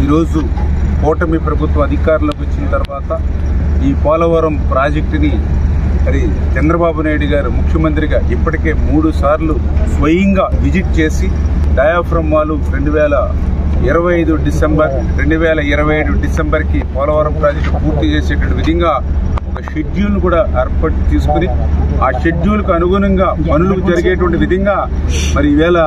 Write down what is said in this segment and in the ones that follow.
ఈరోజు కూటమి ప్రభుత్వం అధికారంలోకి వచ్చిన తర్వాత ఈ పోలవరం ప్రాజెక్టుని మరి చంద్రబాబు నాయుడు గారు ముఖ్యమంత్రిగా ఇప్పటికే 3 సార్లు స్వయంగా విజిట్ చేసి డయాఫ్రమ్ వాల్ 2025 డిసెంబర్ 2027 డిసెంబర్కి పోలవరం ప్రాజెక్టు పూర్తి చేసేటువంటి విధంగా ఒక షెడ్యూల్ కూడా ఏర్పాటు తీసుకుని ఆ షెడ్యూల్కు అనుగుణంగా పనులు జరిగేటువంటి విధంగా మరి ఈవేళ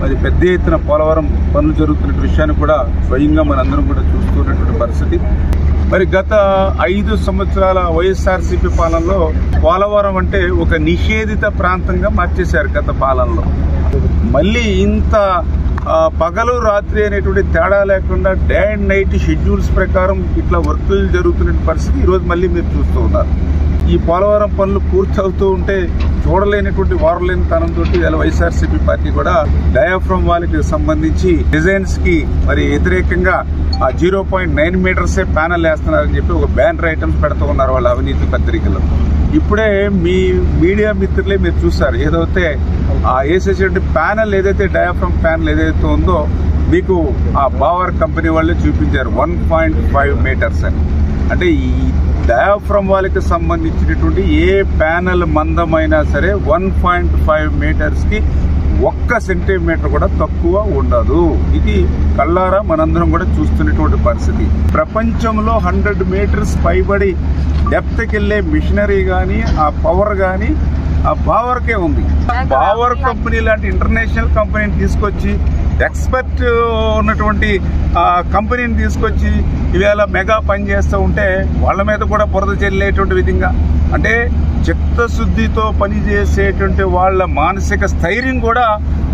మరి పెద్ద ఎత్తున పోలవరం పనులు జరుగుతున్న విషయాన్ని కూడా స్వయంగా మనందరం కూడా చూస్తున్నటువంటి పరిస్థితి. మరి గత 5 సంవత్సరాల వైఎస్ఆర్సీపీ పాలనలో పోలవరం అంటే ఒక నిషేధిత ప్రాంతంగా మార్చేశారు గత పాలనలో. మళ్ళీ ఇంత పగలు రాత్రి అనేటువంటి తేడా లేకుండా డే అండ్ నైట్ షెడ్యూల్స్ ప్రకారం ఇట్లా వర్కులు జరుగుతున్న పరిస్థితి ఈరోజు మళ్ళీ మీరు చూస్తూ ఉన్నారు. ఈ పోలవరం పనులు పూర్తవుతూ ఉంటే చూడలేనటువంటి వారలేని తనంతో ఇలా వైఎస్ఆర్సీపీ పార్టీ కూడా డయాఫ్రమ్ వాల్కి సంబంధించి డిజైన్స్ కి మరి వ్యతిరేకంగా ఆ 0.9 మీటర్సే ప్యానల్ వేస్తున్నారని చెప్పి ఒక బ్యానర్ ఐటమ్స్ పెడుతూ ఉన్నారు వాళ్ళ అవినీతి పత్రికల్లో. ఇప్పుడే మీ మీడియా మిత్రులే మీరు చూసారు, ఏదైతే ఆ వేసేటువంటి ప్యానల్ ఏదైతే డయాఫ్రమ్ ప్యానల్ ఏదైతే ఉందో మీకు ఆ బావర్ కంపెనీ వాళ్ళే చూపించారు 1.5 మీటర్స్ అని. అంటే ఈ డయాఫ్రమ్ వాల్కి సంబంధించినటువంటి ఏ ప్యానల్ మందమైనా సరే 1.5 మీటర్స్కి 1 సెంటీమీటర్ కూడా తక్కువ ఉండదు. ఇది కళ్ళారా మనందరం కూడా చూస్తున్నటువంటి పరిస్థితి. ప్రపంచంలో 100 మీటర్స్ పైబడి డెప్త్కి వెళ్ళే మిషనరీ కానీ ఆ పవర్ కానీ ఆ బావర్కే ఉంది. బావర్ కంపెనీ లాంటి ఇంటర్నేషనల్ కంపెనీని తీసుకొచ్చి ఎక్స్పర్ట్ ఉన్నటువంటి కంపెనీని తీసుకొచ్చి ఈవేళ మెగా పని చేస్తూ ఉంటే వాళ్ళ మీద కూడా బురద చెల్లేటువంటి విధంగా, అంటే చిత్తశుద్ధితో పనిచేసేటువంటి వాళ్ళ మానసిక స్థైర్యం కూడా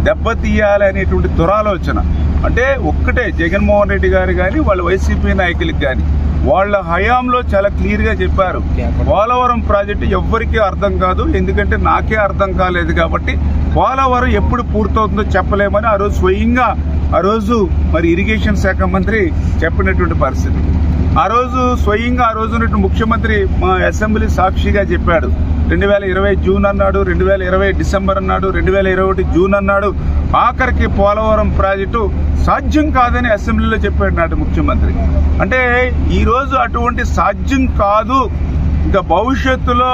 దెబ్బతీయాలి అనేటువంటి దురాలోచన. అంటే ఒక్కటే జగన్మోహన్ రెడ్డి గారు కానీ వాళ్ళ వైసీపీ నాయకులకు కానీ వాళ్ళ హయాంలో చాలా క్లియర్గా చెప్పారు, పోలవరం ప్రాజెక్టు ఎవ్వరికీ అర్థం కాదు, ఎందుకంటే నాకే అర్థం కాలేదు కాబట్టి పోలవరం ఎప్పుడు పూర్తవుతుందో చెప్పలేమని ఆ రోజు స్వయంగా ఆ రోజు మరి ఇరిగేషన్ శాఖ మంత్రి చెప్పినటువంటి పరిస్థితి. ఆ రోజు స్వయంగా ఆ రోజు ముఖ్యమంత్రి మా అసెంబ్లీ సాక్షిగా చెప్పాడు. 2020 జూన్ అన్నాడు, 2020 డిసెంబర్ అన్నాడు, 2021 జూన్ అన్నాడు. ఆఖరికి పోలవరం ప్రాజెక్టు సాధ్యం కాదని అసెంబ్లీలో చెప్పాడు నాటి ముఖ్యమంత్రి. అంటే ఈరోజు అటువంటి సాధ్యం కాదు, ఇంకా భవిష్యత్తులో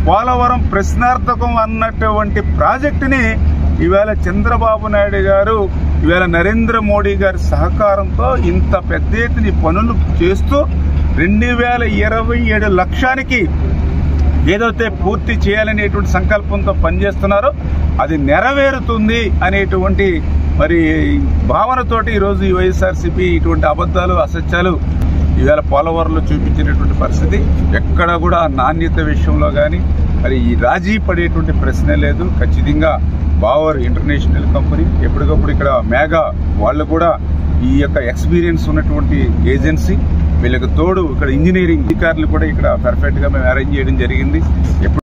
పోలవరం ప్రశ్నార్థకం అన్నటువంటి ప్రాజెక్టుని ఈవేళ చంద్రబాబు నాయుడు గారు ఈవేళ నరేంద్ర మోడీ గారి సహకారంతో ఇంత పెద్ద ఎత్తున పనులు చేస్తూ 2027 లక్ష్యానికి ఏదైతే పూర్తి చేయాలనేటువంటి సంకల్పంతో పనిచేస్తున్నారో అది నెరవేరుతుంది అనేటువంటి మరి భావనతోటి ఈరోజు ఈ వైఎస్ఆర్సీపీ ఇటువంటి అబద్ధాలు అసత్యాలు ఈవేళ పోలవరంలో చూపించినటువంటి పరిస్థితి. ఎక్కడ కూడా నాణ్యత విషయంలో కానీ మరి ఈ రాజీ పడేటువంటి ప్రశ్నే లేదు. ఖచ్చితంగా బావర్ ఇంటర్నేషనల్ కంపెనీ ఎప్పటికప్పుడు ఇక్కడ మెగా వాళ్ళు కూడా ఈ యొక్క ఎక్స్పీరియన్స్ ఉన్నటువంటి ఏజెన్సీ, వీళ్ళకి తోడు ఇక్కడ ఇంజనీరింగ్ అధికారులు కూడా ఇక్కడ పర్ఫెక్ట్గా మేము అరేంజ్ చేయడం జరిగింది.